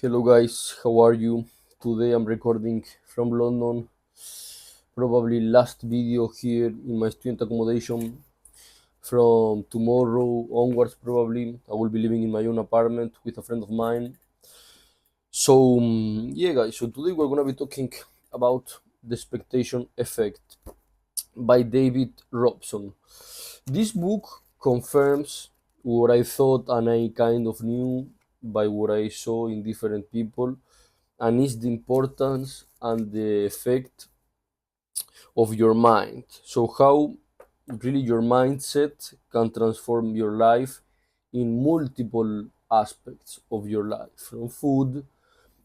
Hello guys, how are you? Today I'm recording from London. Probably last video here in my student accommodation. From tomorrow onwards, probably I will be living in my own apartment with a friend of mine. So yeah, guys. So today we're gonna be talking about the expectation effect by David Robson. This book confirms what I thought and I kind of knew by what I saw in different people, and is the importance and the effect of your mind. So, how really your mindset can transform your life in multiple aspects of your life, from food,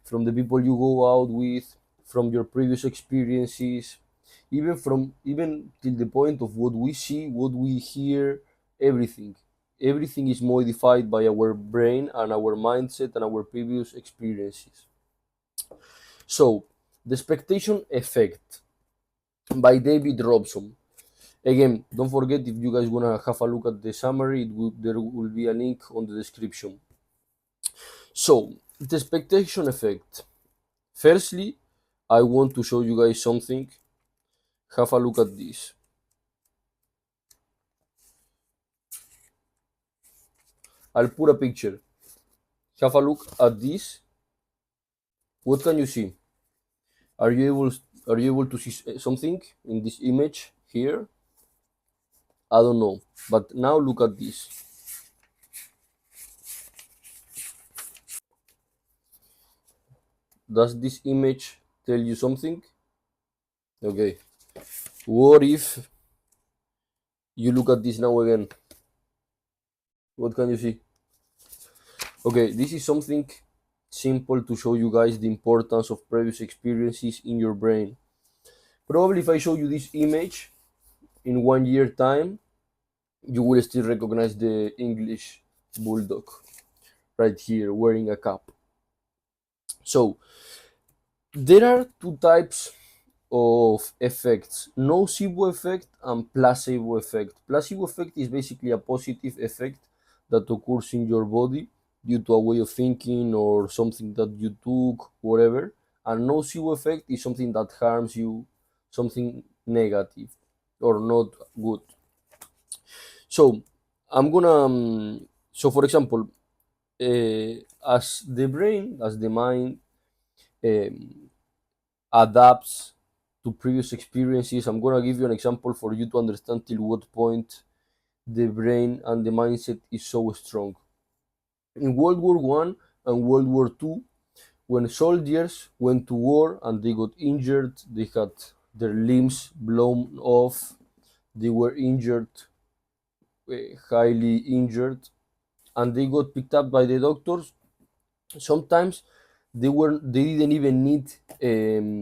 from the people you go out with, from your previous experiences, even till the point of what we see, what we hear, everything. Everything is modified by our brain and our mindset and our previous experiences. So, the expectation effect by David Robson. Again, don't forget, if you guys wanna have a look at the summary, there will be a link on the description. So, the expectation effect. Firstly, I want to show you guys something. Have a look at this. I'll put a picture. Have a look at this. What can you see? Are you able are you able to see something in this image here? I don't know. But now look at this. Does this image tell you something? Okay. What if you look at this now again? What can you see? Okay, this is something simple to show you guys the importance of previous experiences in your brain. Probably if I show you this image in 1 year time, you will still recognize the English bulldog right here wearing a cap. So there are two types of effects: nocebo effect and placebo effect. Placebo effect is basically a positive effect that occurs in your body due to a way of thinking or something that you took, whatever. And nocebo effect is something that harms you, something negative or not good. So I'm gonna so for example, as the brain, as the mind um, adapts to previous experiences. I'm gonna give you an example for you to understand till what point the brain and the mindset is so strong. In World War One and World War Two, when soldiers went to war and they got injured, they had their limbs blown off, they were injured, highly injured, and they got picked up by the doctors. Sometimes they didn't even need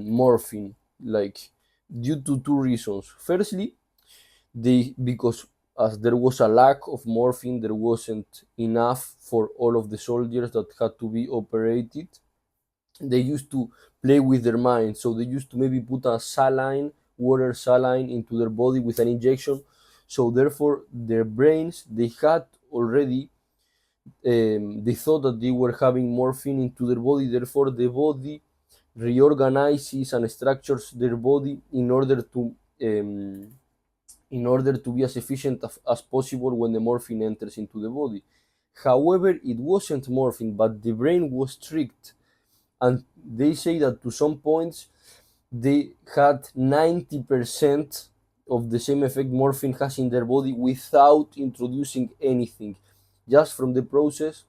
morphine, like, due to two reasons. Firstly, they because as there was a lack of morphine, there wasn't enough for all of the soldiers that had to be operated. They used to play with their mind, so they used to maybe put a saline, water saline, into their body with an injection. So therefore their brains, they had already they thought that they were having morphine into their body. Therefore the body reorganizes and structures their body um, in order to be as efficient as possible when the morphine enters into the body. However, it wasn't morphine, but the brain was tricked, and they say that to some points they had 90% of the same effect morphine has in their body without introducing anything, just from the process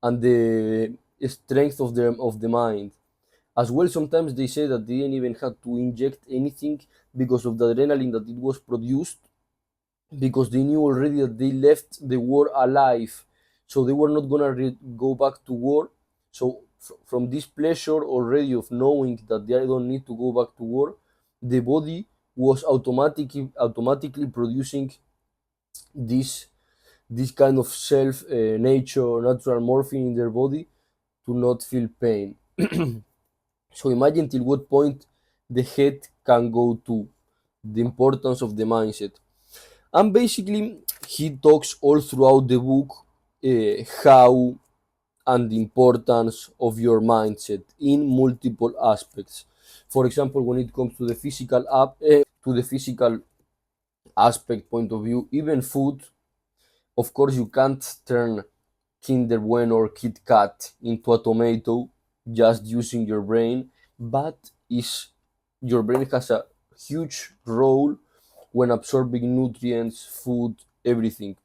and the strength of the mind. As well, sometimes they say that they didn't even have to inject anything because of the adrenaline that it was produced, because they knew already that they left the war alive, so they were not gonna go back to war. So from this pleasure already of knowing that they don't need to go back to war, the body was automatically producing this kind of self nature natural morphine in their body to not feel pain. So imagine till what point the head can go to, the importance of the mindset. And basically, he talks all throughout the book how and the importance of your mindset in multiple aspects. For example, when it comes to the physical aspect point of view, even food, of course, you can't turn Kinder Bueno or Kit Kat into a tomato just using your brain, but is your brain has a huge role when absorbing nutrients, food, everything.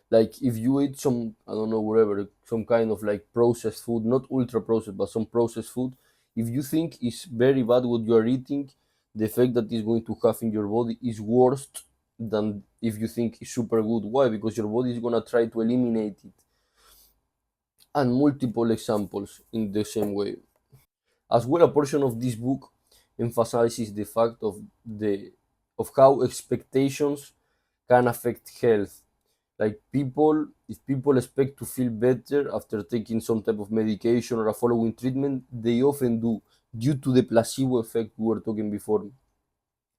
Like if you eat some, I don't know, whatever, some kind of like processed food, not ultra processed, but some processed food, if you think it's very bad what you are eating, the effect that it's going to have in your body is worse than if you think it's super good. Why? Because your body is gonna try to eliminate it. And multiple examples in the same way. As well, a portion of this book emphasizes the fact of how expectations can affect health. Like people, if people expect to feel better after taking some type of medication or a following treatment, they often do due to the placebo effect we were talking before.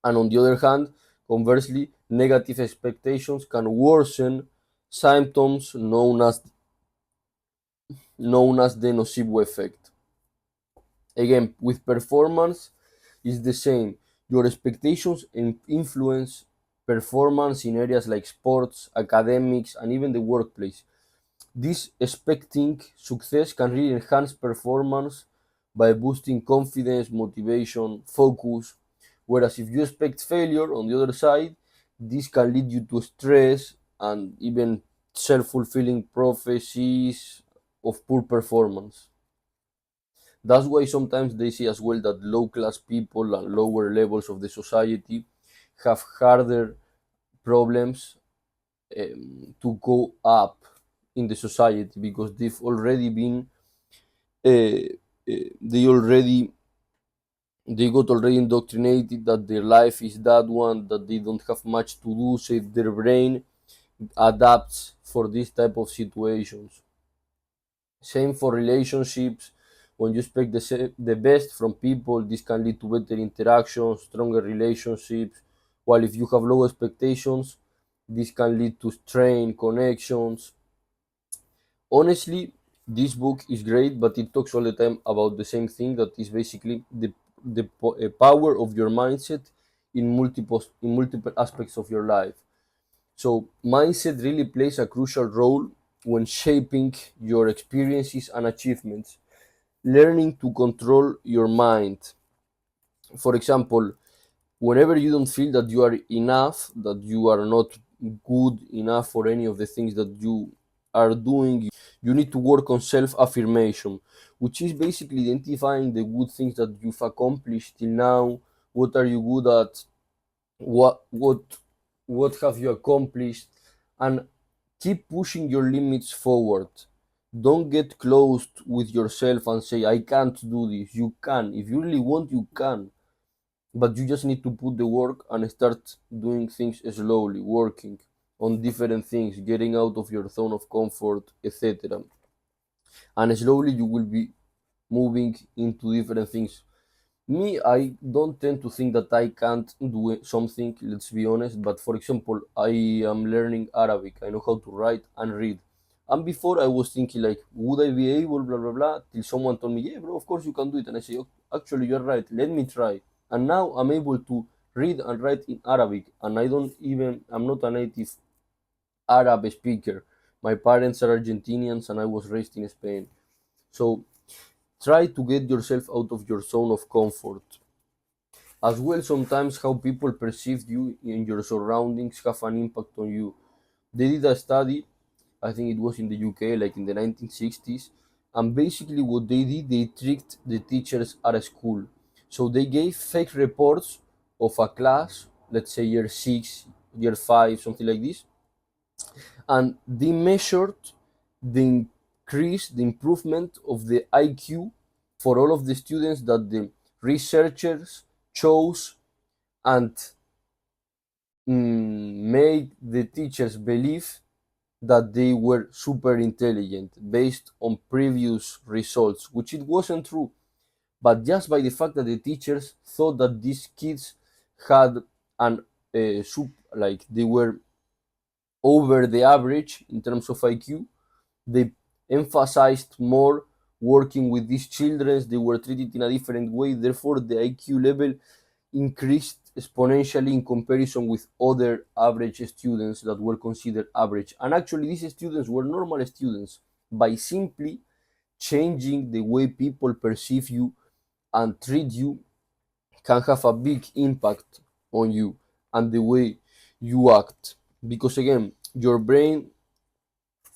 And on the other hand, conversely, negative expectations can worsen symptoms known as the nocebo effect. Again, with performance, is the same. Your expectations influence performance in areas like sports, academics, and even the workplace. This expecting success can really enhance performance by boosting confidence, motivation, focus. Whereas if you expect failure on the other side, this can lead you to stress and even self fulfilling prophecies of poor performance. That's why sometimes they say as well that low class people and lower levels of the society have harder problems to go up in the society because they've already been uh, they already they got already indoctrinated that their life is that one, that they don't have much to do, so their brain adapts for this type of situations. Same for relationships. When you expect the best from people, this can lead to better interactions, stronger relationships. While if you have low expectations, this can lead to strained connections. Honestly, this book is great, but it talks all the time about the same thing, that is basically the power of your mindset in multiple aspects of your life. So mindset really plays a crucial role when shaping your experiences and achievements. Learning to control your mind. For example, whenever you don't feel that you are enough, that you are not good enough for any of the things that you are doing, you need to work on self affirmation, which is basically identifying the good things that you've accomplished till now. What are you good at? What have you accomplished? And keep pushing your limits forward. Don't get closed with yourself and say, I can't do this. You can. If you really want, you can, but you just need to put the work and start doing things slowly, working on different things, getting out of your zone of comfort, etc. And slowly you will be moving into different things. Me, I don't tend to think that I can't do something, let's be honest, but for example, I am learning Arabic. I know how to write and read. And before I was thinking like, would I be able, blah blah blah, till someone told me, yeah, bro, of course you can do it. And I say, "Oh, actually, you're right. Let me try." And now I'm able to read and write in Arabic, and I'm not a native Arab speaker. My parents are Argentinians, and I was raised in Spain. So try to get yourself out of your zone of comfort. As well, sometimes how people perceive you in your surroundings have an impact on you. They did a study, I think it was in the UK, like in the 1960s, and basically what they did, they tricked the teachers at a school. So they gave fake reports of a class, let's say year 6, year 5, something like this, and they measured the improvement of the IQ for all of the students that the researchers chose and made the teachers believe that they were super intelligent based on previous results, which it wasn't true. But just by the fact that the teachers thought that these kids had an like they were over the average in terms of IQ, they emphasized more working with these children. They were treated in a different way. Therefore, the IQ level increased exponentially in comparison with other average students that were considered average. And actually, these students were normal students. By simply changing the way people perceive you and treat you can have a big impact on you and the way you act. Because again, your brain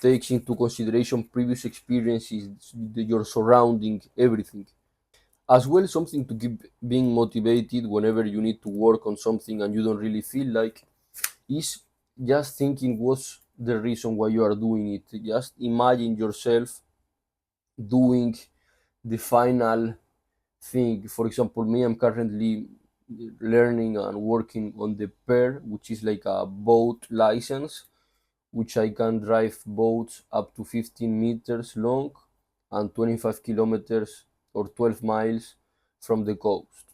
takes into consideration previous experiences, your surrounding, everything. As well, something to keep being motivated whenever you need to work on something and you don't really feel like is just thinking what's the reason why you are doing it. Just imagine yourself doing the final thing. For example, me, I'm currently learning and working on the pair, which is like a boat license, which I can drive boats up to 15 meters long and 25 kilometers or 12 miles from the coast.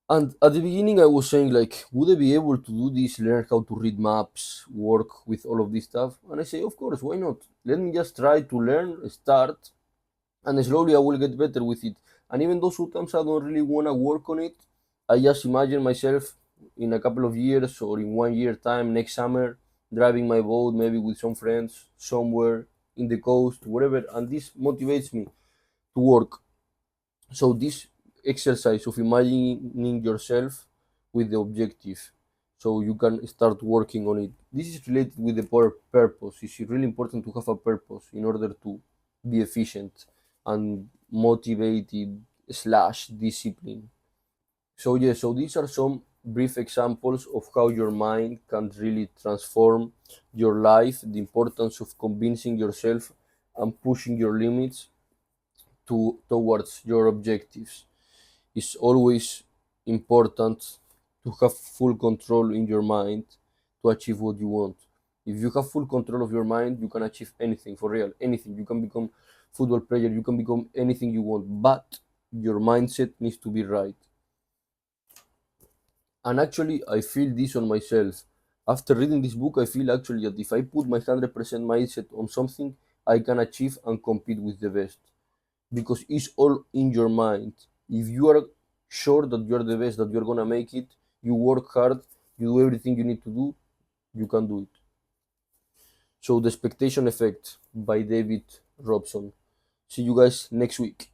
And at the beginning, I was saying, like, would I be able to do this, learn how to read maps, work with all of this stuff? And I say, of course, why not? Let me just try to learn, start, and slowly I will get better with it. And even though sometimes I don't really want to work on it, I just imagine myself in a couple of years or in 1 year time next summer driving my boat, maybe with some friends somewhere in the coast, wherever, and this motivates me to work. So this exercise of imagining yourself with the objective, so you can start working on it. This is related with the purpose. It's really important to have a purpose in order to be efficient and motivated slash discipline. So yeah, so these are some brief examples of how your mind can really transform your life, the importance of convincing yourself and pushing your limits towards your objectives. It's always important to have full control in your mind to achieve what you want. If you have full control of your mind, you can achieve anything for real, anything. You can become football player, you can become anything you want, but your mindset needs to be right. And actually, I feel this on myself. After reading this book, I feel actually that if I put my 100% mindset on something, I can achieve and compete with the best because it's all in your mind. If you are sure that you're the best, that you're gonna make it, you work hard, you do everything you need to do, you can do it. So, The Expectation Effect by David Robson. See you guys next week.